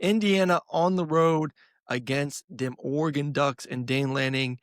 Indiana on the road against them Oregon Ducks and Dane Lanning,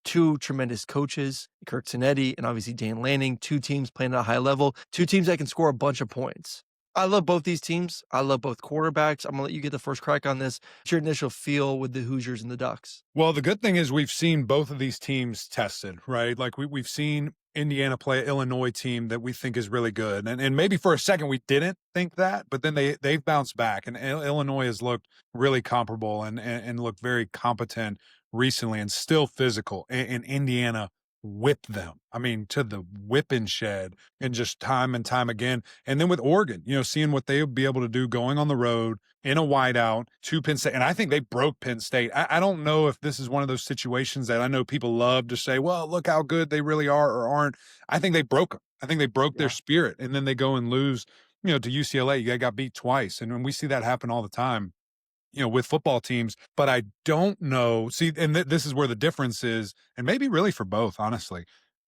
two tremendous coaches, Kirk Cinetti and obviously Dan Lanning, two teams playing at a high level, two teams that can score a bunch of points. I love both these teams. I love both quarterbacks. I'm gonna let you get the first crack on this. What's your initial feel with the Hoosiers and the Ducks? Well, the good thing is we've seen both of these teams tested, right? Like we've seen Indiana play an Illinois team that we think is really good. And maybe for a second we didn't think that, but then they've bounced back. And Illinois has looked really comparable and looked very competent recently and still physical. And Indiana whipped them. I mean, to the whipping shed and just time and time again. And then with Oregon, seeing what they'll be able to do going on the road in a whiteout to Penn State. And I think they broke Penn State. I don't know if this is one of those situations that I know people love to say, well, look how good they really are or aren't. I think they broke them. I think they broke their spirit. And then they go and lose, to UCLA. They got beat twice. And we see that happen all the time, with football teams. But I don't know. See, and this is where the difference is, and maybe really for both, honestly.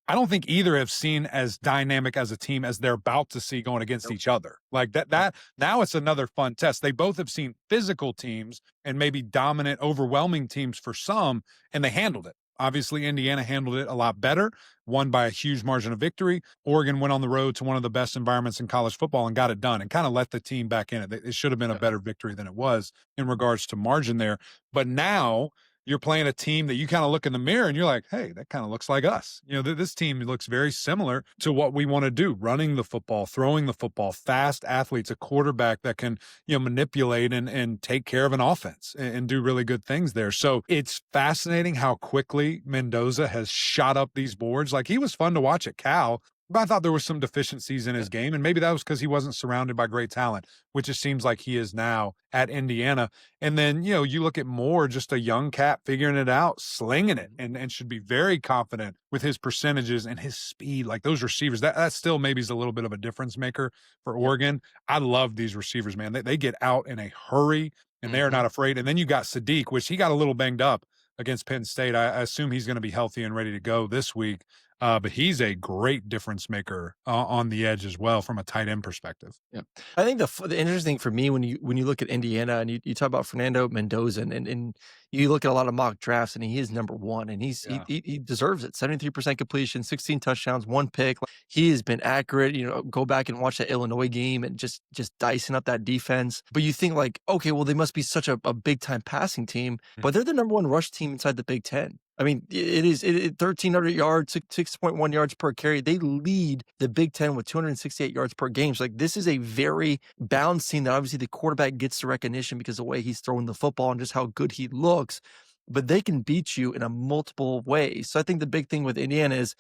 I don't think either have seen as dynamic as a team as they're about to see going against each other. Like that now it's another fun test. They both have seen physical teams and maybe dominant, overwhelming teams for some, and they handled it. Obviously, Indiana handled it a lot better, won by a huge margin of victory. Oregon went on the road to one of the best environments in college football and got it done and kind of let the team back in it. It should have been a better victory than it was in regards to margin there. But now you're playing a team that you kind of look in the mirror and you're like, hey, that kind of looks like us. This team looks very similar to what we want to do, running the football, throwing the football, fast athletes, a quarterback that can, manipulate and take care of an offense and do really good things there. So it's fascinating how quickly Mendoza has shot up these boards. Like he was fun to watch at Cal, but I thought there were some deficiencies in his game, and maybe that was because he wasn't surrounded by great talent, which it seems like he is now at Indiana. And then, you look at Moore, just a young cat figuring it out, slinging it, and should be very confident with his percentages and his speed. Like those receivers, that still maybe is a little bit of a difference maker for Oregon. I love these receivers, man. They get out in a hurry, and they are not afraid. And then you got Sadiq, which he got a little banged up against Penn State. I assume he's going to be healthy and ready to go this week. But he's a great difference maker on the edge as well from a tight end perspective. Yeah, I think the interesting thing for me when you look at Indiana and you talk about Fernando Mendoza and you look at a lot of mock drafts and he is number one and he deserves it. 73% completion, 16 touchdowns, one pick. Like, he has been accurate. Go back and watch that Illinois game and just dicing up that defense. But you think like, okay, well they must be such a big time passing team, but they're the number one rush team inside the Big Ten. I mean, it is 1,300 yards, 6.1 yards per carry. They lead the Big Ten with 268 yards per game. So, like, this is a very balanced team that obviously the quarterback gets the recognition because of the way he's throwing the football and just how good he looks. But they can beat you in a multiple ways. So I think the big thing with Indiana is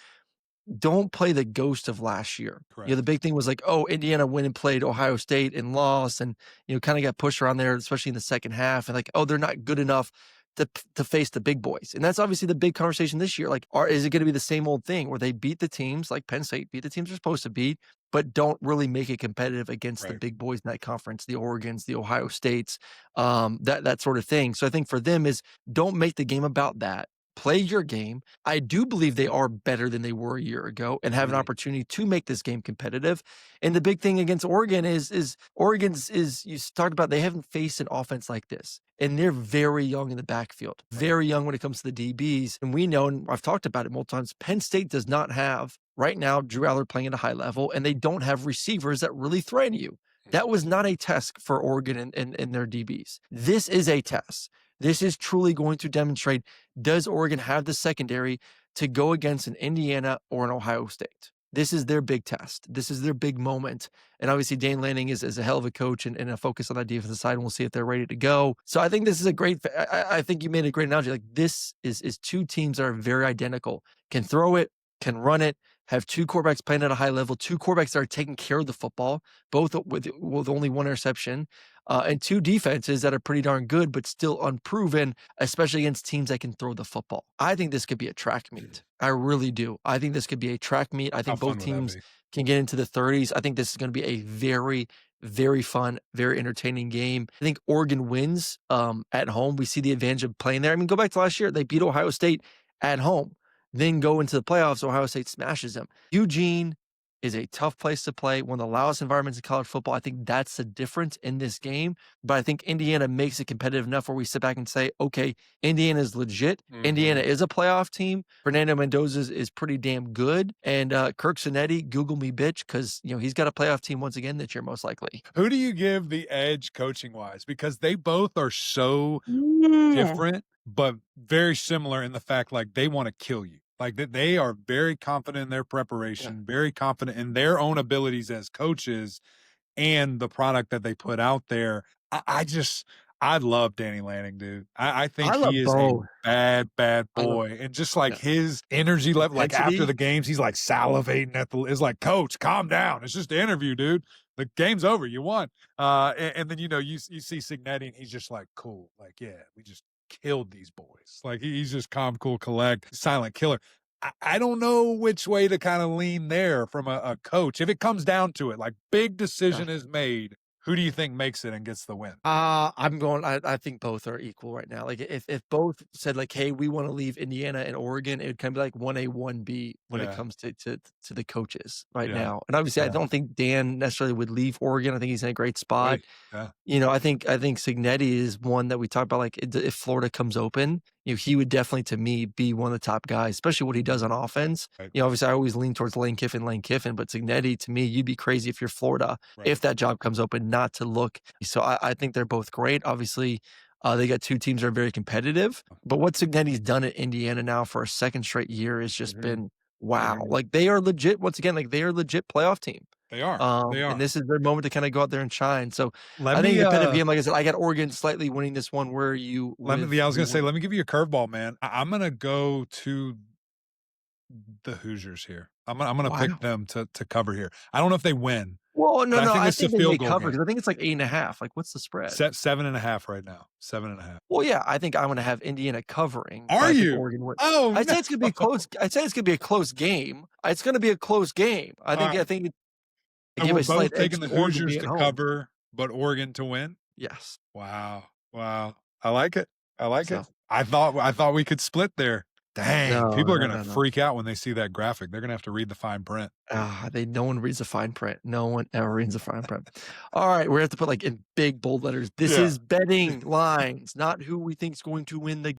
don't play the ghost of last year. Correct. The big thing was like, oh, Indiana went and played Ohio State and lost and, kind of got pushed around there, especially in the second half. And like, oh, they're not good enough to face the big boys. And that's obviously the big conversation this year. Like, is it going to be the same old thing where they beat the teams like Penn State, beat the teams they're supposed to beat, but don't really make it competitive against the big boys in that conference, the Oregons, the Ohio States, that sort of thing. So I think for them is don't make the game about that. Play your game. I do believe they are better than they were a year ago and have an opportunity to make this game competitive. And the big thing against Oregon is Oregon's you talked about they haven't faced an offense like this. And they're very young in the backfield, very young when it comes to the DBs. And we know, and I've talked about it multiple times, Penn State does not have right now Drew Aller playing at a high level, and they don't have receivers that really threaten you. That was not a test for Oregon and their DBs. This is a test. This is truly going to demonstrate, does Oregon have the secondary to go against an Indiana or an Ohio State? This is their big test. This is their big moment. And obviously, Dane Lanning is a hell of a coach and a focus on that defensive side, and we'll see if they're ready to go. So I think this is a great – I think you made a great analogy. Like, this is two teams that are very identical. Can throw it, can run it, have two quarterbacks playing at a high level, two quarterbacks that are taking care of the football, both with only one interception, and two defenses that are pretty darn good, but still unproven, especially against teams that can throw the football. I think this could be a track meet. I really do. I think this could be a track meet. I think both teams can get into the 30s. I think this is going to be a very, very fun, very entertaining game. I think Oregon wins at home. We see the advantage of playing there. I mean, go back to last year. They beat Ohio State at home. Then go into the playoffs, Ohio State smashes them. Eugene is a tough place to play, one of the loudest environments in college football. I think that's the difference in this game. But I think Indiana makes it competitive enough where we sit back and say, okay, Indiana is legit. Indiana is a playoff team. Fernando Mendoza is pretty damn good. And Kirk Cinetti, Google me, bitch, because he's got a playoff team once again this year, most likely. Who do you give the edge coaching wise? Because they both are so Yeah. different, but very similar in the fact like they want to kill you. Like they are very confident in their preparation, very confident in their own abilities as coaches and the product that they put out there. I love Danny Lanning, dude. I think I love he is both. a bad boy. And just like his energy level, like after Intensity. the games, he's like salivating it's like, coach, calm down. It's just an interview, dude. The game's over. You won. And then, you see Signetti and he's just like, cool. Like, yeah, we just killed these boys. Like he's just calm, cool, collect, silent killer. I don't know which way to kind of lean there from a coach. If it comes down to it, like big decision is made, who do you think makes it and gets the win? I think both are equal right now. Like if both said like, hey, we want to leave Indiana and Oregon, it would kind of be like 1A, 1B when it comes to the coaches right now. And obviously I don't think Dan necessarily would leave Oregon. I think he's in a great spot. Right. I think Signetti is one that we talked about, like if Florida comes open, he would definitely, to me, be one of the top guys, especially what he does on offense. Right. Obviously I always lean towards Lane Kiffin, but Signetti, to me, you'd be crazy if you're Florida, if that job comes open, not to look. So I think they're both great. Obviously, they got two teams that are very competitive, but what Signetti's done at Indiana now for a second straight year has just been wow. Like they are legit, once again, like they are a legit playoff team. They are. They are. And this is their moment to kind of go out there and shine. So Let I me, think competitive game, like I said, I got Oregon slightly winning this one. Where are you? I was going to say, let me give you a curveball, man. I'm going to go to the Hoosiers here. I'm going to pick them to cover here. I don't know if they win. Well, no, I think a they may field goal cover game. because I think it's like 8.5. Like, what's the spread? 7.5 right now. 7.5. Well, yeah, I think I'm going to have Indiana covering. Are you? Oregon win. Oh, I'd say it's going to be close. I'd say it's going to be a close game. It's going to be a close game. I think. So we're both taking the Hoosiers to cover, but Oregon to win. Yes. Wow. I like it. I thought we could split there. Dang, people are going to freak out when they see that graphic. They're going to have to read the fine print. No one reads the fine print. No one ever reads the fine print. All right, we're going to have to put like in big bold letters. This is betting lines, not who we think is going to win the